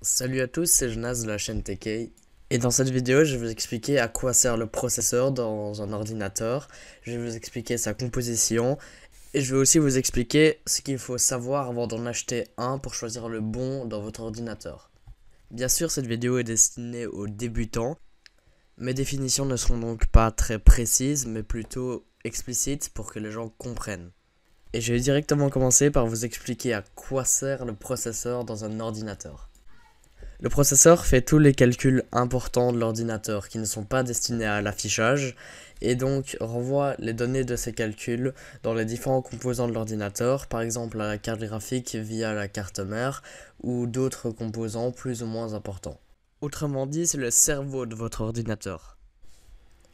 Salut à tous, c'est Jonas de la chaîne TK. Et dans cette vidéo, je vais vous expliquer à quoi sert le processeur dans un ordinateur. Je vais vous expliquer sa composition. Et je vais aussi vous expliquer ce qu'il faut savoir avant d'en acheter un pour choisir le bon dans votre ordinateur. Bien sûr, cette vidéo est destinée aux débutants. Mes définitions ne seront donc pas très précises, mais plutôt explicites pour que les gens comprennent. Et je vais directement commencer par vous expliquer à quoi sert le processeur dans un ordinateur. Le processeur fait tous les calculs importants de l'ordinateur qui ne sont pas destinés à l'affichage et donc renvoie les données de ces calculs dans les différents composants de l'ordinateur, par exemple à la carte graphique via la carte mère ou d'autres composants plus ou moins importants. Autrement dit, c'est le cerveau de votre ordinateur.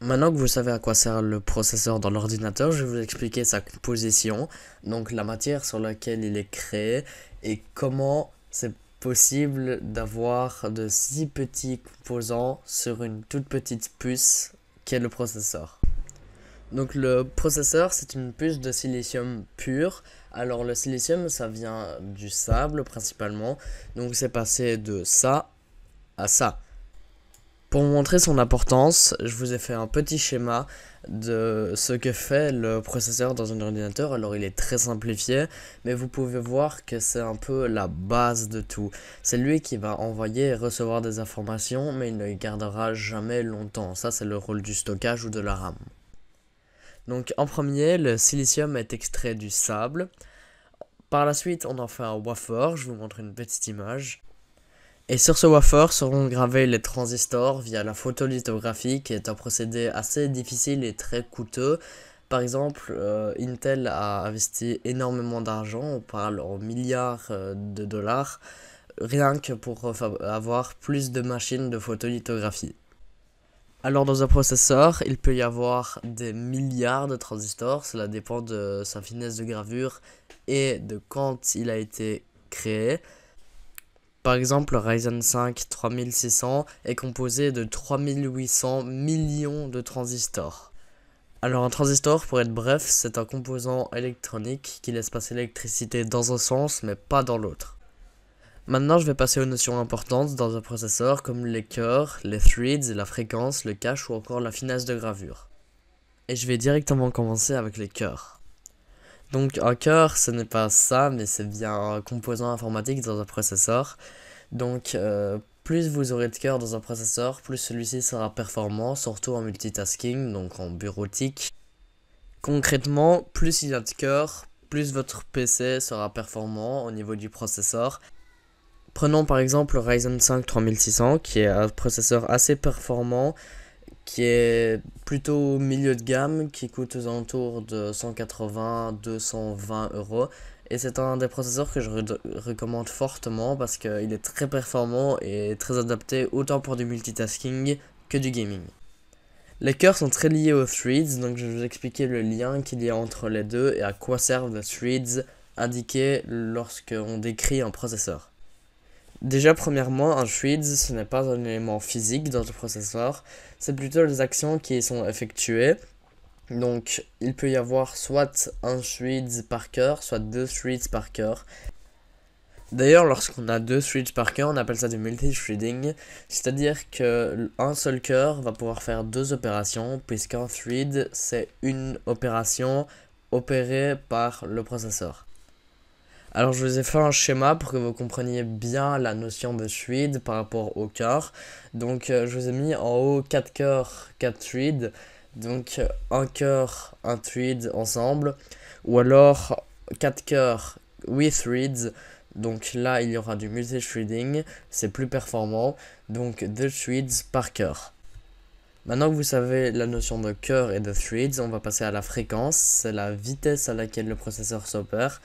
Maintenant que vous savez à quoi sert le processeur dans l'ordinateur, je vais vous expliquer sa composition, donc la matière sur laquelle il est créé et comment c'est possible d'avoir de si petits composants sur une toute petite puce qu'est le processeur. Donc le processeur, c'est une puce de silicium pur. Alors le silicium, ça vient du sable principalement, donc c'est passé de ça à ça. Pour vous montrer son importance, je vous ai fait un petit schéma de ce que fait le processeur dans un ordinateur. Alors il est très simplifié, mais vous pouvez voir que c'est un peu la base de tout. C'est lui qui va envoyer et recevoir des informations, mais il ne les gardera jamais longtemps. Ça, c'est le rôle du stockage ou de la RAM. Donc en premier, le silicium est extrait du sable. Par la suite, on en fait un wafer. Je vous montre une petite image. Et sur ce wafer seront gravés les transistors via la photolithographie, qui est un procédé assez difficile et très coûteux. Par exemple, Intel a investi énormément d'argent, on parle en milliards de dollars, rien que pour avoir plus de machines de photolithographie. Alors dans un processeur, il peut y avoir des milliards de transistors, cela dépend de sa finesse de gravure et de quand il a été créé. Par exemple, le Ryzen 5 3600 est composé de 3800 millions de transistors. Alors un transistor, pour être bref, c'est un composant électronique qui laisse passer l'électricité dans un sens mais pas dans l'autre. Maintenant, je vais passer aux notions importantes dans un processeur comme les cœurs, les threads, la fréquence, le cache ou encore la finesse de gravure. Et je vais directement commencer avec les cœurs. Donc un cœur, ce n'est pas ça, mais c'est bien un composant informatique dans un processeur. Donc plus vous aurez de cœurs dans un processeur, plus celui-ci sera performant, surtout en multitasking, donc en bureautique. Concrètement, plus il y a de cœurs, plus votre PC sera performant au niveau du processeur. Prenons par exemple le Ryzen 5 3600, qui est un processeur assez performant, qui est plutôt au milieu de gamme, qui coûte aux alentours de 180-220 euros. Et c'est un des processeurs que je recommande fortement parce qu'il est très performant et très adapté autant pour du multitasking que du gaming. Les cœurs sont très liés aux threads, donc je vais vous expliquer le lien qu'il y a entre les deux et à quoi servent les threads indiqués lorsqu'on décrit un processeur. Déjà, premièrement, un thread, ce n'est pas un élément physique dans le processeur, c'est plutôt les actions qui y sont effectuées. Donc, il peut y avoir soit un thread par cœur, soit deux threads par cœur. D'ailleurs, lorsqu'on a deux threads par cœur, on appelle ça du multithreading, c'est-à-dire que un seul cœur va pouvoir faire deux opérations, puisqu'un thread, c'est une opération opérée par le processeur. Alors je vous ai fait un schéma pour que vous compreniez bien la notion de thread par rapport au cœur. Donc je vous ai mis en haut 4 cœurs, 4 threads. Donc un cœur, un thread ensemble. Ou alors 4 cœurs, 8 threads. Donc là il y aura du multithreading, c'est plus performant. Donc 2 threads par cœur. Maintenant que vous savez la notion de cœur et de threads, on va passer à la fréquence. C'est la vitesse à laquelle le processeur s'opère.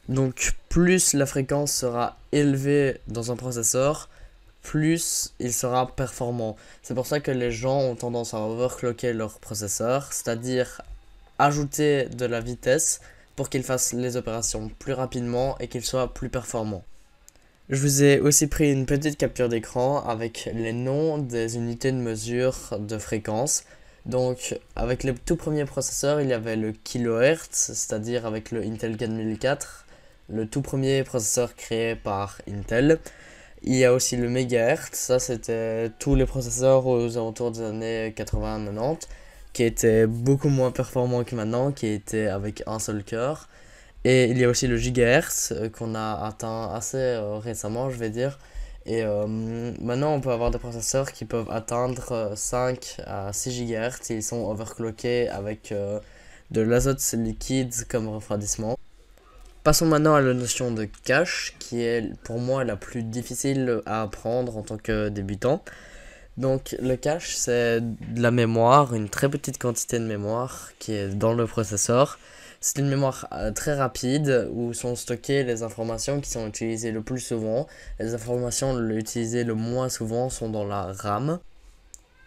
Donc plus la fréquence sera élevée dans un processeur, plus il sera performant. C'est pour ça que les gens ont tendance à overclocker leur processeur, c'est-à-dire ajouter de la vitesse pour qu'il fasse les opérations plus rapidement et qu'il soit plus performant. Je vous ai aussi pris une petite capture d'écran avec les noms des unités de mesure de fréquence. Donc avec les tout premiers processeurs, il y avait le kilohertz, c'est-à-dire avec le Intel 4004. Le tout premier processeur créé par Intel. Il y a aussi le mégahertz, ça c'était tous les processeurs aux alentours des années 80-90, qui étaient beaucoup moins performants que maintenant, qui étaient avec un seul cœur. Et il y a aussi le gigahertz qu'on a atteint assez récemment, je vais dire. Et maintenant, on peut avoir des processeurs qui peuvent atteindre 5 à 6 GHz. Ils sont overclockés avec de l'azote liquide comme refroidissement. Passons maintenant à la notion de cache, qui est pour moi la plus difficile à apprendre en tant que débutant. Donc le cache, c'est de la mémoire, une très petite quantité de mémoire qui est dans le processeur. C'est une mémoire très rapide où sont stockées les informations qui sont utilisées le plus souvent. Les informations utilisées le moins souvent sont dans la RAM.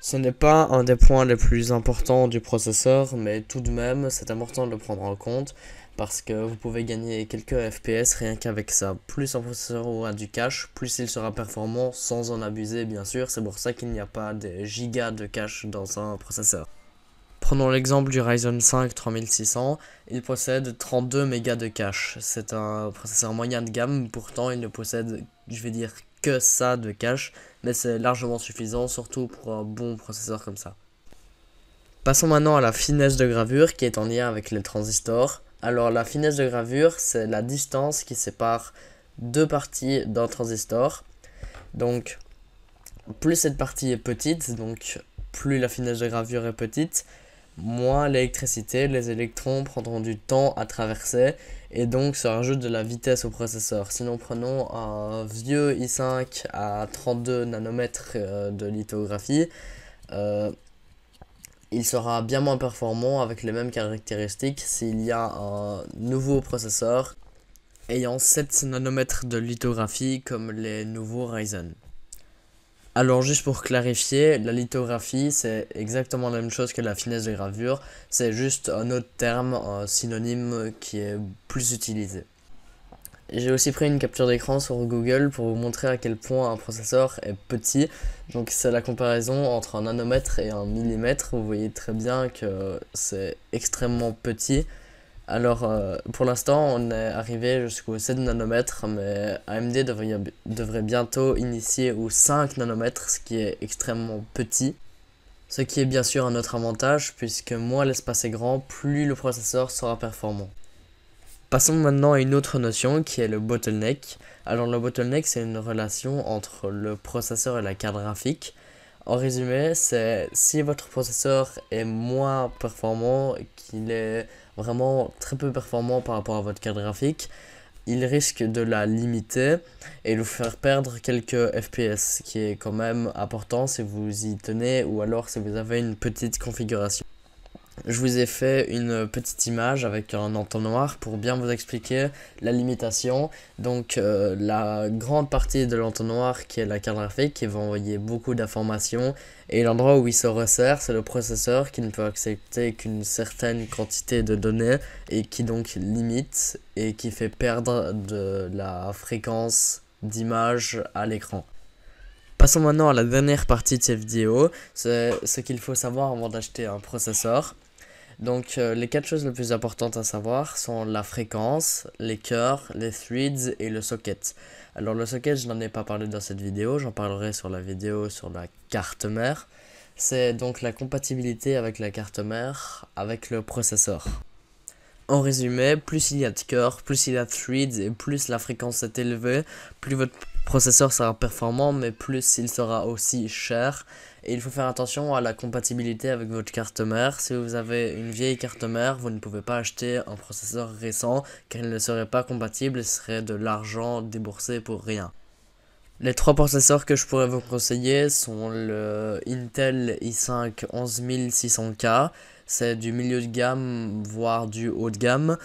Ce n'est pas un des points les plus importants du processeur, mais tout de même, c'est important de le prendre en compte parce que vous pouvez gagner quelques FPS rien qu'avec ça. Plus un processeur aura du cache, plus il sera performant sans en abuser, bien sûr. C'est pour ça qu'il n'y a pas des gigas de cache dans un processeur. Prenons l'exemple du Ryzen 5 3600, il possède 32 mégas de cache. C'est un processeur moyen de gamme, pourtant il ne possède, je vais dire, que ça de cache, mais c'est largement suffisant, surtout pour un bon processeur comme ça. Passons maintenant à la finesse de gravure qui est en lien avec les transistors. Alors la finesse de gravure, c'est la distance qui sépare deux parties d'un transistor. Donc plus cette partie est petite, donc plus la finesse de gravure est petite, moins l'électricité, les électrons prendront du temps à traverser et donc ça rajoute de la vitesse au processeur. Sinon prenons un vieux i5 à 32 nanomètres de lithographie, il sera bien moins performant avec les mêmes caractéristiques s'il y a un nouveau processeur ayant 7 nanomètres de lithographie comme les nouveaux Ryzen. Alors juste pour clarifier, la lithographie c'est exactement la même chose que la finesse de gravure, c'est juste un autre terme, un synonyme qui est plus utilisé. J'ai aussi pris une capture d'écran sur Google pour vous montrer à quel point un processeur est petit. Donc c'est la comparaison entre un nanomètre et un millimètre, vous voyez très bien que c'est extrêmement petit. Alors pour l'instant on est arrivé jusqu'au 7 nanomètres, mais AMD devrait bientôt initier au 5 nanomètres, ce qui est extrêmement petit. Ce qui est bien sûr un autre avantage, puisque moins l'espace est grand, plus le processeur sera performant. Passons maintenant à une autre notion qui est le bottleneck. Alors le bottleneck c'est une relation entre le processeur et la carte graphique. En résumé, c'est si votre processeur est moins performant, qu'il est vraiment très peu performant par rapport à votre carte graphique, il risque de la limiter et de vous faire perdre quelques FPS, ce qui est quand même important si vous y tenez ou alors si vous avez une petite configuration. Je vous ai fait une petite image avec un entonnoir pour bien vous expliquer la limitation. Donc la grande partie de l'entonnoir qui est la carte graphique qui va envoyer beaucoup d'informations et l'endroit où il se resserre c'est le processeur qui ne peut accepter qu'une certaine quantité de données et qui donc limite et qui fait perdre de la fréquence d'image à l'écran. Passons maintenant à la dernière partie de cette vidéo, c'est ce qu'il faut savoir avant d'acheter un processeur. Donc les 4 choses les plus importantes à savoir sont la fréquence, les cœurs, les threads et le socket. Alors le socket je n'en ai pas parlé dans cette vidéo, j'en parlerai sur la vidéo sur la carte mère. C'est donc la compatibilité avec la carte mère avec le processeur. En résumé, plus il y a de cœurs, plus il y a de threads et plus la fréquence est élevée, plus votre processeur sera performant mais plus il sera aussi cher. Et il faut faire attention à la compatibilité avec votre carte mère. Si vous avez une vieille carte mère, vous ne pouvez pas acheter un processeur récent car il ne serait pas compatible et ce serait de l'argent déboursé pour rien. Les 3 processeurs que je pourrais vous conseiller sont le Intel i5 11600K, c'est du milieu de gamme voire du haut de gamme.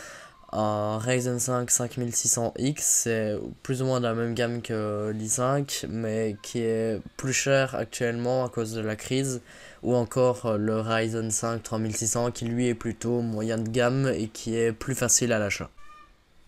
Un Ryzen 5 5600X, c'est plus ou moins de la même gamme que l'i5, mais qui est plus cher actuellement à cause de la crise, ou encore le Ryzen 5 3600 qui lui est plutôt moyen de gamme et qui est plus facile à l'achat.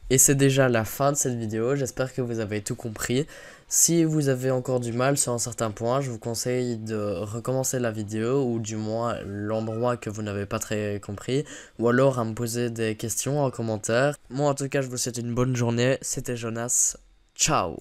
Et c'est déjà la fin de cette vidéo, j'espère que vous avez tout compris. Si vous avez encore du mal sur un certain point, je vous conseille de recommencer la vidéo ou du moins l'endroit que vous n'avez pas très compris ou alors à me poser des questions en commentaire. Moi en tout cas je vous souhaite une bonne journée, c'était Jonas, ciao.